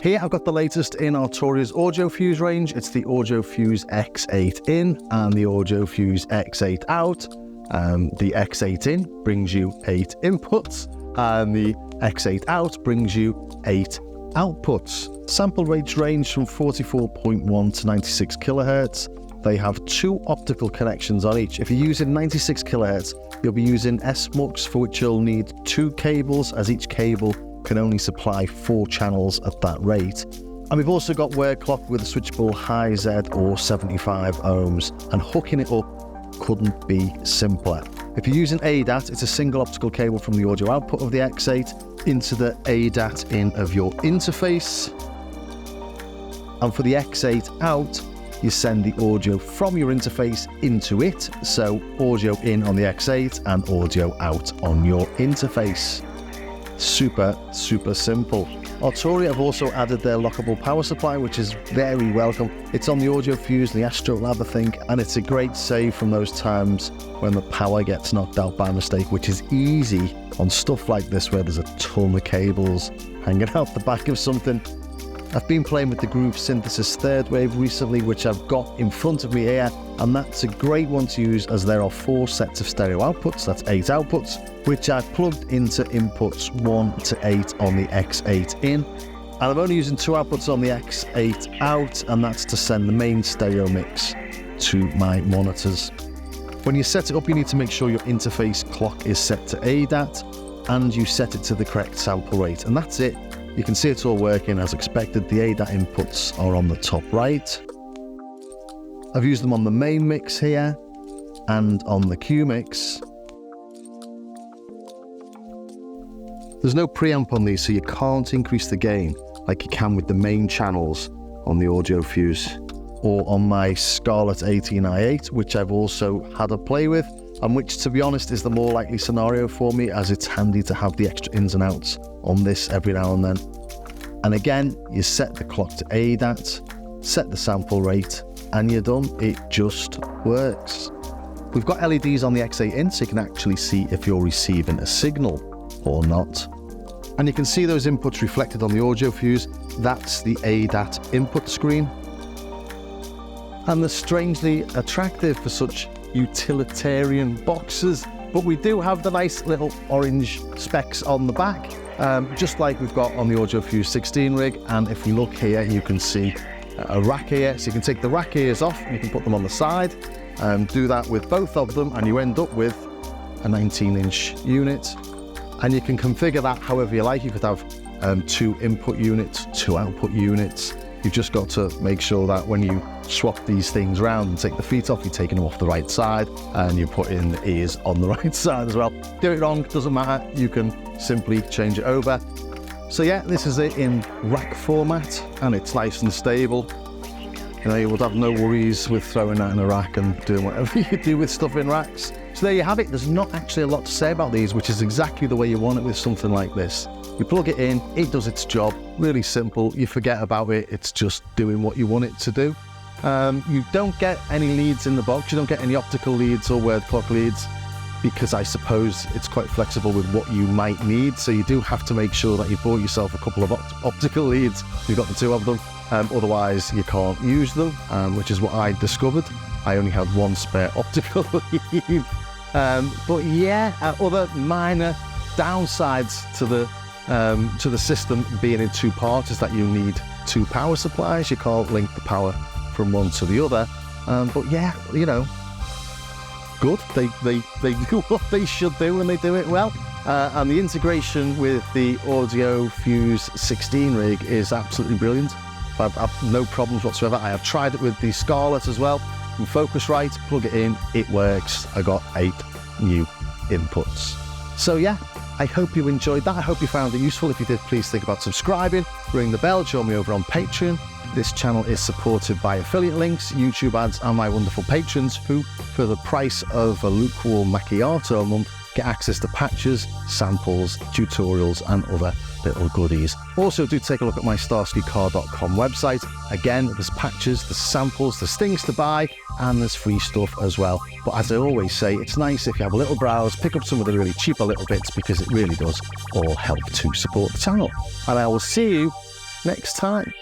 Here I've got the latest in Arturia's AudioFuse range. It's the AudioFuse X8 in and the AudioFuse X8 out. The X8 in brings you 8 inputs and the X8 out brings you 8 outputs. Sample rates range from 44.1 to 96 kilohertz. They have 2 optical connections on each. If you're using 96 kilohertz, you'll be using SMUX, for which you'll need 2 cables, as each cable can only supply 4 channels at that rate. And we've also got wire clock with a switchable high Z or 75 ohms, and hooking it up couldn't be simpler. If you're using ADAT, it's a single optical cable from the audio output of the X8 into the ADAT in of your interface. And for the X8 out, you send the audio from your interface into it, so audio in on the X8 and audio out on your interface. Super simple. Arturia have also added their lockable power supply, which is very welcome. It's on the AudioFuse, the Astrolab, I think, and it's a great save from those times when the power gets knocked out by mistake, which is easy on stuff like this where there's a ton of cables hanging out the back of something. I've been playing with the Groove Synthesis third wave recently, which I've got in front of me here, and that's a great one to use as there are 4 sets of stereo outputs, that's 8 outputs, which I've plugged into inputs 1 to 8 on the X8 in. And I'm only using 2 outputs on the X8 out, and that's to send the main stereo mix to my monitors. When you set it up, you need to make sure your interface clock is set to ADAT, and you set it to the correct sample rate, and that's it. You can see it's all working as expected. The ADAT inputs are on the top right. I've used them on the main mix here and on the Q mix. There's no preamp on these, so you can't increase the gain like you can with the main channels on the AudioFuse or on my Scarlett 18i8, which I've also had a play with, and which, to be honest, is the more likely scenario for me, as it's handy to have the extra ins and outs on this every now and then. And again, you set the clock to ADAT, set the sample rate, and you're done. It just works. We've got LEDs on the X8 in, so you can actually see if you're receiving a signal or not. And you can see those inputs reflected on the AudioFuse. That's the ADAT input screen. And they're strangely attractive for such utilitarian boxes, but we do have the nice little orange specks on the back, just like we've got on the AudioFuse 16 rig. And if you look here, you can see a rack ear, so you can take the rack ears off and you can put them on the side, do that with both of them, and you end up with a 19-inch unit. And you can configure that however you like. You could have 2 input units, 2 output units. You've just got to make sure that when you swap these things around and take the feet off, you're taking them off the right side, and you put in the ears on the right side as well. Do it wrong, doesn't matter. You can simply change it over. So yeah, this is it in rack format, and it's nice and stable. You know, you would have no worries with throwing that in a rack and doing whatever you do with stuff in racks. So there you have it. There's not actually a lot to say about these, which is exactly the way you want it with something like this. You plug it in, it does its job, really simple. You forget about it, it's just doing what you want it to do. You don't get any leads in the box, you don't get any optical leads or word clock leads, because I suppose it's quite flexible with what you might need. So you do have to make sure that you bought yourself a couple of optical leads. You've got the 2 of them, otherwise you can't use them, which is what I discovered. I only had 1 spare optical lead. But yeah, other minor downsides to the system being in 2 parts is that you need 2 power supplies. You can't link the power from one to the other. But yeah, you know, good. They do what they should do, and they do it well. And the integration with the AudioFuse 16 rig is absolutely brilliant. I've no problems whatsoever. I have tried it with the Scarlett as well. From Focusrite, plug it in, it works. I got 8 new inputs. So yeah, I hope you enjoyed that. I hope you found it useful. If you did, please think about subscribing, ring the bell, join me over on Patreon. This channel is supported by affiliate links, YouTube ads, and my wonderful patrons who, for the price of a lukewarm macchiato a month, get access to patches, samples, tutorials, and other little goodies. Also, do take a look at my starskycar.com website. Again, there's patches, there's samples, there's things to buy, and there's free stuff as well. But as I always say, it's nice if you have a little browse, pick up some of the really cheaper little bits, because it really does all help to support the channel. And I will see you next time.